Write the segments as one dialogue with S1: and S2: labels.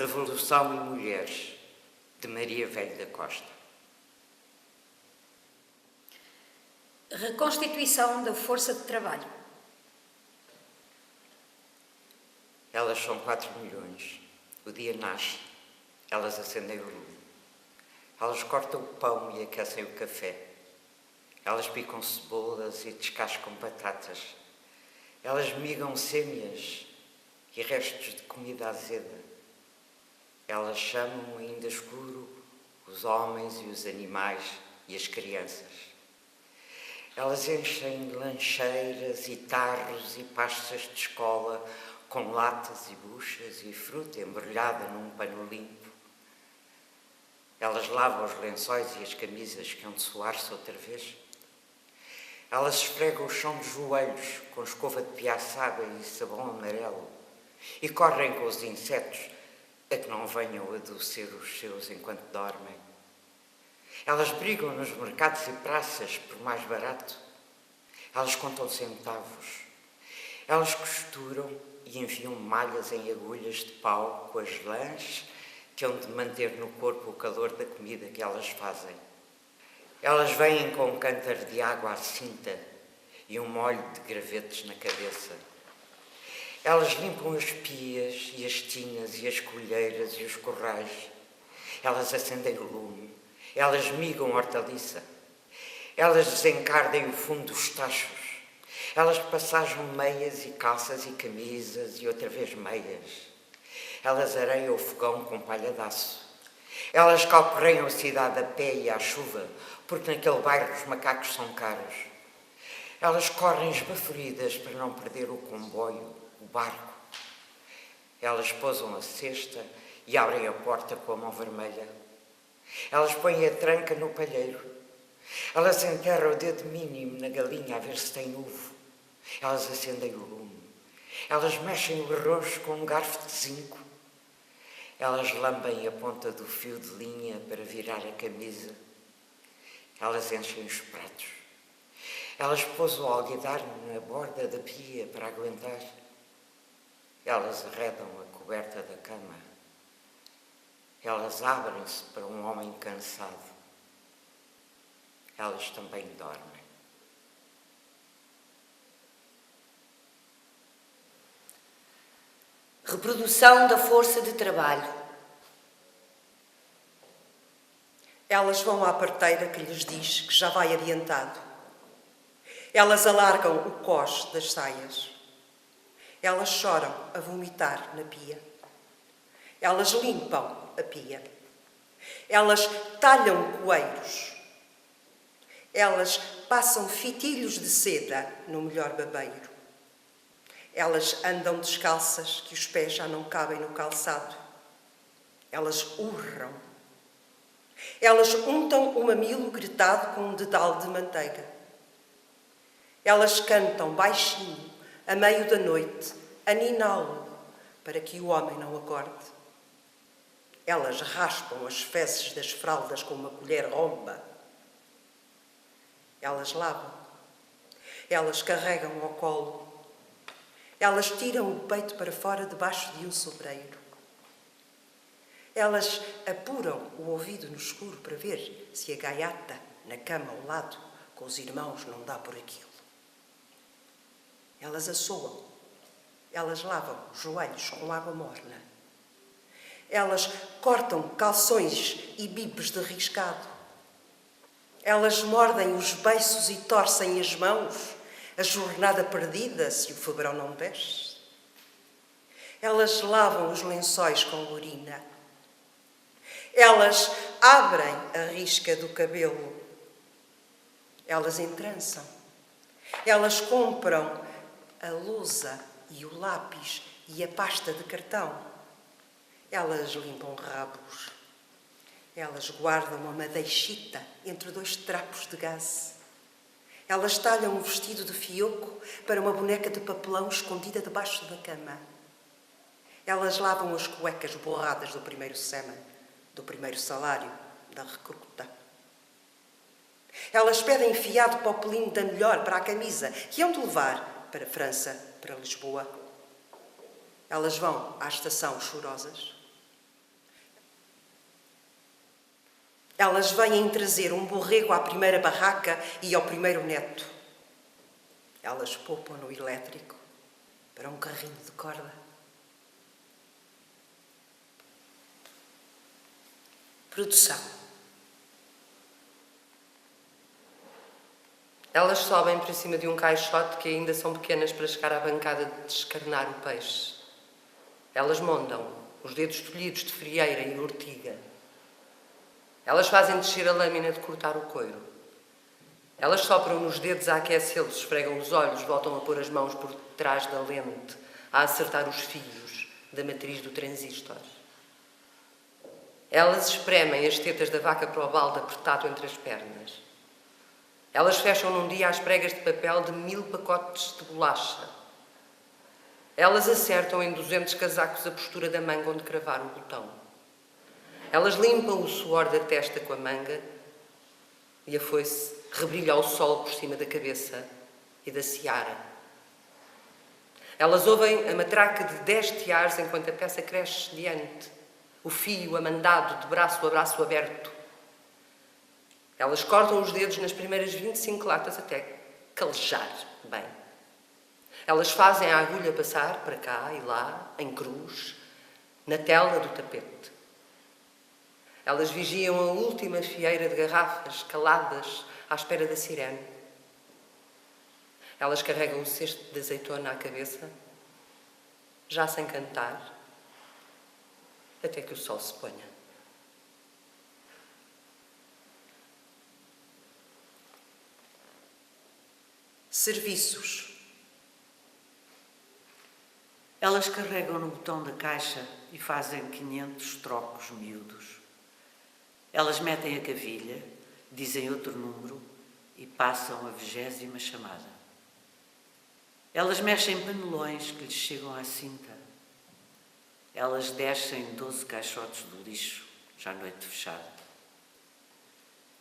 S1: Revolução e Mulheres, de Maria Velho da Costa.
S2: Reconstituição da força de trabalho.
S1: Elas são 4 milhões. O dia nasce. Elas acendem o lume. Elas cortam o pão e aquecem o café. Elas picam cebolas e descascam batatas. Elas migam sêmias e restos de comida azeda. Elas chamam, ainda escuro, os homens e os animais e as crianças. Elas enchem lancheiras e tarros e pastas de escola com latas e buchas e fruta embrulhada num pano limpo. Elas lavam os lençóis e as camisas que hão de suar-se outra vez. Elas esfregam o chão de joelhos com escova de piaçaba e sabão amarelo e correm com os insetos a que não venham adoecer os seus enquanto dormem. Elas brigam nos mercados e praças por mais barato. Elas contam centavos. Elas costuram e enfiam malhas em agulhas de pau com as lãs que hão de manter no corpo o calor da comida que elas fazem. Elas vêm com um cântaro de água à cinta e um molho de gravetos na cabeça. Elas limpam as pias e as tinas e as colheiras e os corrais. Elas acendem o lume. Elas migam hortaliça. Elas desencardem o fundo dos tachos. Elas passagem meias e calças e camisas e outra vez meias. Elas areiam o fogão com palha de aço. Elas calcorreiam a cidade a pé e à chuva, porque naquele bairro os macacos são caros. Elas correm esbaforidas para não perder o comboio, o barco. Elas pousam a cesta e abrem a porta com a mão vermelha. Elas põem a tranca no palheiro. Elas enterram o dedo mínimo na galinha a ver se tem ovo. Elas acendem o lume. Elas mexem o arroz com um garfo de zinco. Elas lambem a ponta do fio de linha para virar a camisa. Elas enchem os pratos. Elas pousam o alguidar na borda da pia para aguentar. Elas arredam a coberta da cama. Elas abrem-se para um homem cansado. Elas também dormem.
S3: Reprodução da força de trabalho.
S4: Elas vão à parteira que lhes diz que já vai adiantado. Elas alargam o cós das saias. Elas choram a vomitar na pia. Elas limpam a pia. Elas talham coeiros. Elas passam fitilhos de seda no melhor babeiro. Elas andam descalças que os pés já não cabem no calçado. Elas urram. Elas untam o mamilo gretado com um dedal de manteiga. Elas cantam baixinho, a meio da noite, a niná-lo, para que o homem não acorde. Elas raspam as fezes das fraldas com uma colher romba. Elas lavam. Elas carregam ao colo. Elas tiram o peito para fora debaixo de um sobreiro. Elas apuram o ouvido no escuro para ver se a gaiata, na cama ao lado, com os irmãos, não dá por aquilo. Elas assoam. Elas lavam os joelhos com água morna. Elas cortam calções e bibes de riscado. Elas mordem os beiços e torcem as mãos, a jornada perdida se o febrão não desce. Elas lavam os lençóis com urina. Elas abrem a risca do cabelo. Elas entrançam. Elas compram a lousa e o lápis e a pasta de cartão. Elas limpam rabos. Elas guardam uma madeixita entre 2 trapos de gaze. Elas talham um vestido de fioco para uma boneca de papelão escondida debaixo da cama. Elas lavam as cuecas borradas do primeiro sêmen, do primeiro salário, da recruta. Elas pedem fiado para o pelinho da melhor, para a camisa, que hão de levar para a França, para Lisboa. Elas vão à estação chorosas. Elas vêm trazer um borrego à primeira barraca e ao primeiro neto. Elas poupam no elétrico para um carrinho de corda.
S2: Produção.
S5: Elas sobem para cima de um caixote que ainda são pequenas para chegar à bancada de descarnar o peixe. Elas mondam os dedos tolhidos de frieira e ortiga. Elas fazem descer a lâmina de cortar o coiro. Elas sopram nos dedos a aquecê-los, esfregam os olhos, voltam a pôr as mãos por trás da lente, a acertar os fios da matriz do transistor. Elas espremem as tetas da vaca para o balde apertado entre as pernas. Elas fecham num dia as pregas de papel de 1000 pacotes de bolacha. Elas acertam em 200 casacos a postura da manga onde cravar o botão. Elas limpam o suor da testa com a manga e a foice rebrilha ao sol por cima da cabeça e da seara. Elas ouvem a matraca de 10 teares enquanto a peça cresce diante, o fio amandado de braço a braço aberto. Elas cortam os dedos nas primeiras 25 latas até calejar bem. Elas fazem a agulha passar para cá e lá, em cruz, na tela do tapete. Elas vigiam a última fieira de garrafas caladas à espera da sirene. Elas carregam o cesto de azeitona à cabeça, já sem cantar, até que o sol se ponha.
S4: Serviços.
S6: Elas carregam no botão da caixa e fazem 500 trocos miúdos. Elas metem a cavilha, dizem outro número e passam a 20ª chamada. Elas mexem panelões que lhes chegam à cinta. Elas descem 12 caixotes do lixo, já à noite fechada.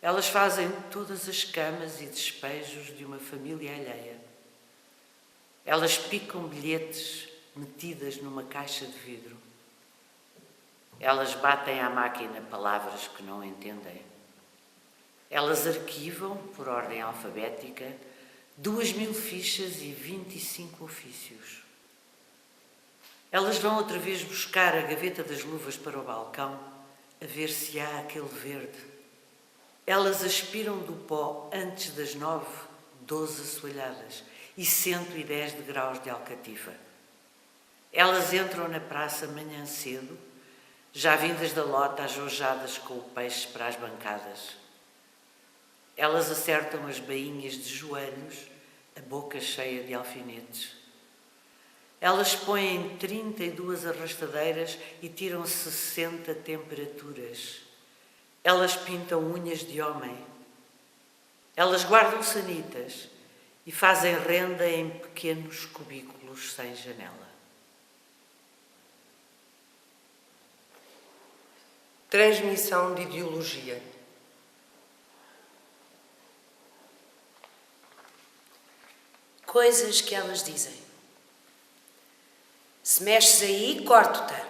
S6: Elas fazem todas as camas e despejos de uma família alheia. Elas picam bilhetes metidas numa caixa de vidro. Elas batem à máquina palavras que não entendem. Elas arquivam, por ordem alfabética, 2000 fichas e 25 ofícios. Elas vão outra vez buscar a gaveta das luvas para o balcão, a ver se há aquele verde. Elas aspiram do pó antes das 9, 12 assoalhadas e 110 degraus de alcatifa. Elas entram na praça manhã cedo, já vindas da lota ajojadas com o peixe para as bancadas. Elas acertam as bainhas de joelhos, a boca cheia de alfinetes. Elas põem 32 arrastadeiras e tiram 60 temperaturas. Elas pintam unhas de homem. Elas guardam sanitas e fazem renda em pequenos cubículos sem janela.
S5: Transmissão de ideologia.
S2: Coisas que elas dizem. Se mexes aí, corto-te.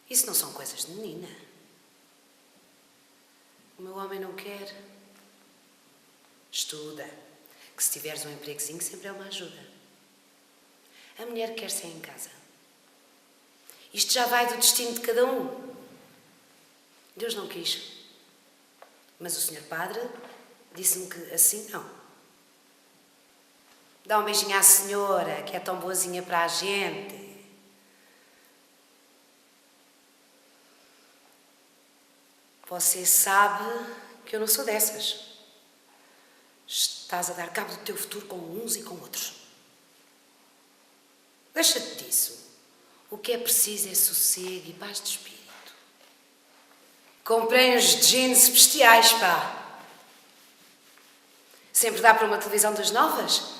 S2: Isso não são coisas de menina. O meu homem não quer. Estuda, que se tiveres um empregozinho sempre é uma ajuda. A mulher quer ser em casa. Isto já vai do destino de cada um. Deus não quis. Mas o senhor padre disse-me que assim não. Dá um beijinho à senhora, que é tão boazinha para a gente. Você sabe que eu não sou dessas. Estás a dar cabo do teu futuro com uns e com outros. Deixa-te disso. O que é preciso é sossego e paz de espírito. Comprei uns jeans bestiais, pá. Sempre dá para uma televisão das novas?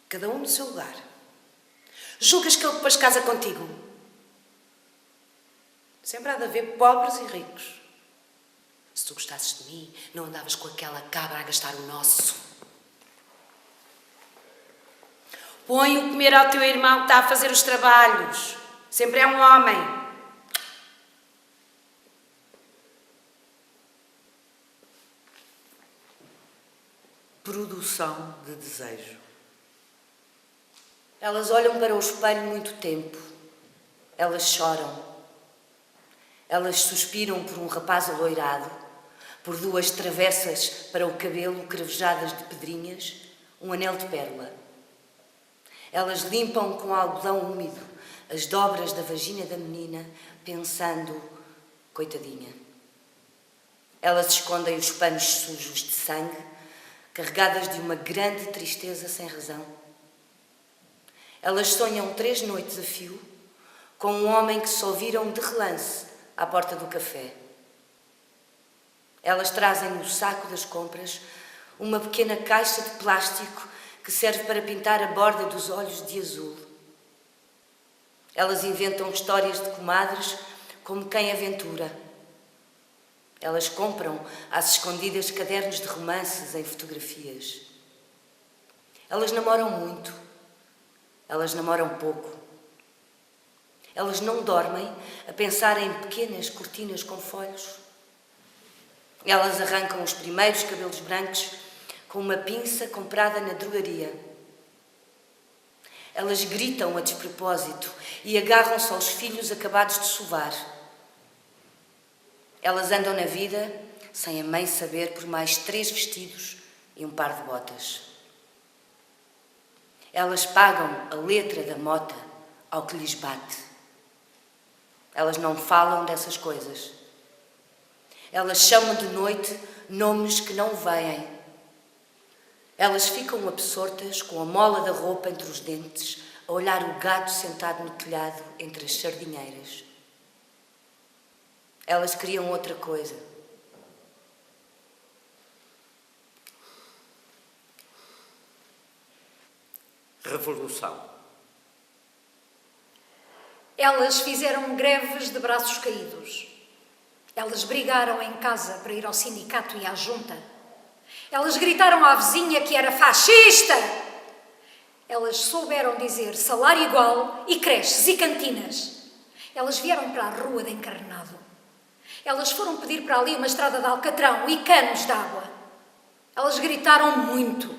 S2: Cada um no seu lugar. Julgas que ele depois casa contigo? Sempre há de haver pobres e ricos. Se tu gostasses de mim, não andavas com aquela cabra a gastar o nosso. Põe o comer ao teu irmão que está a fazer os trabalhos. Sempre é um homem.
S6: revolução de desejo.
S3: Elas olham para o espelho muito tempo. Elas choram. Elas suspiram por um rapaz aloirado, por duas travessas para o cabelo crevejadas de pedrinhas, um anel de pérola. Elas limpam com algodão úmido as dobras da vagina da menina, pensando, coitadinha. Elas escondem os panos sujos de sangue, carregadas de uma grande tristeza sem razão. Elas sonham 3 noites a fio com um homem que só viram de relance à porta do café. Elas trazem no saco das compras uma pequena caixa de plástico que serve para pintar a borda dos olhos de azul. Elas inventam histórias de comadres como quem aventura. Elas compram às escondidas cadernos de romances em fotografias. Elas namoram muito. Elas namoram pouco. Elas não dormem a pensar em pequenas cortinas com folhos. Elas arrancam os primeiros cabelos brancos com uma pinça comprada na drogaria. Elas gritam a despropósito e agarram-se aos filhos acabados de sovar. Elas andam na vida sem a mãe saber por mais 3 vestidos e um par de botas. Elas pagam a letra da mota ao que lhes bate. Elas não falam dessas coisas. Elas chamam de noite nomes que não veem. Elas ficam absortas com a mola da roupa entre os dentes, a olhar o gato sentado no telhado entre as sardinheiras. Elas queriam outra coisa.
S1: Revolução.
S7: Elas fizeram greves de braços caídos. Elas brigaram em casa para ir ao sindicato e à junta. Elas gritaram à vizinha que era fascista. Elas souberam dizer salário igual e creches e cantinas. Elas vieram para a rua de Encarnado. Elas foram pedir para ali uma estrada de alcatrão e canos de água. Elas gritaram muito.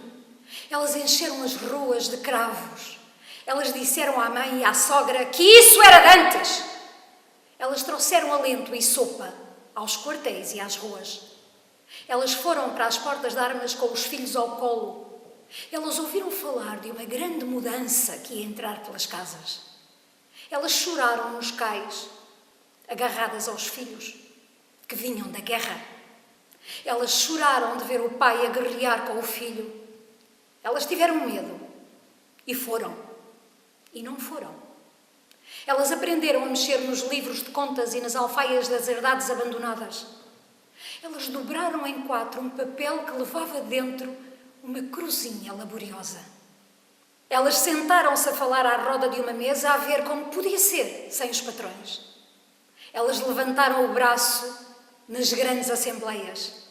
S7: Elas encheram as ruas de cravos. Elas disseram à mãe e à sogra que isso era de antes. Elas trouxeram alento e sopa aos quartéis e às ruas. Elas foram para as portas de armas com os filhos ao colo. Elas ouviram falar de uma grande mudança que ia entrar pelas casas. Elas choraram nos cais, agarradas aos filhos que vinham da guerra. Elas choraram de ver o pai a guerrear com o filho. Elas tiveram medo e foram. E não foram. Elas aprenderam a mexer nos livros de contas e nas alfaias das herdades abandonadas. Elas dobraram em 4 um papel que levava dentro uma cruzinha laboriosa. Elas sentaram-se a falar à roda de uma mesa a ver como podia ser sem os patrões. Elas levantaram o braço nas grandes assembleias.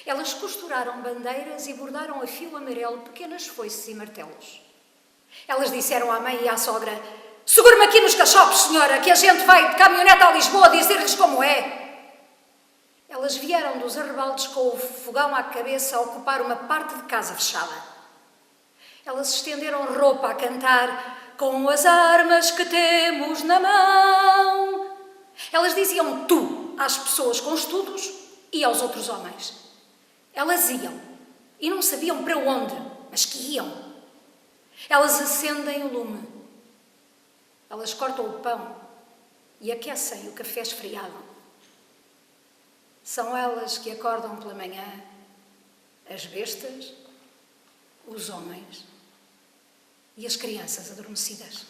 S7: Elas costuraram bandeiras e bordaram a fio amarelo pequenas foices e martelos. Elas disseram à mãe e à sogra: segure-me aqui nos cachopos, senhora, que a gente vai de caminhonete a Lisboa dizer-lhes como é. Elas vieram dos arrebaldes com o fogão à cabeça a ocupar uma parte de casa fechada. Elas estenderam roupa a cantar com as armas que temos na mão. Elas diziam tu às pessoas com estudos e aos outros homens. Elas iam e não sabiam para onde, mas que iam. Elas acendem o lume. Elas cortam o pão e aquecem o café esfriado. São elas que acordam pela manhã as bestas, os homens e as crianças adormecidas.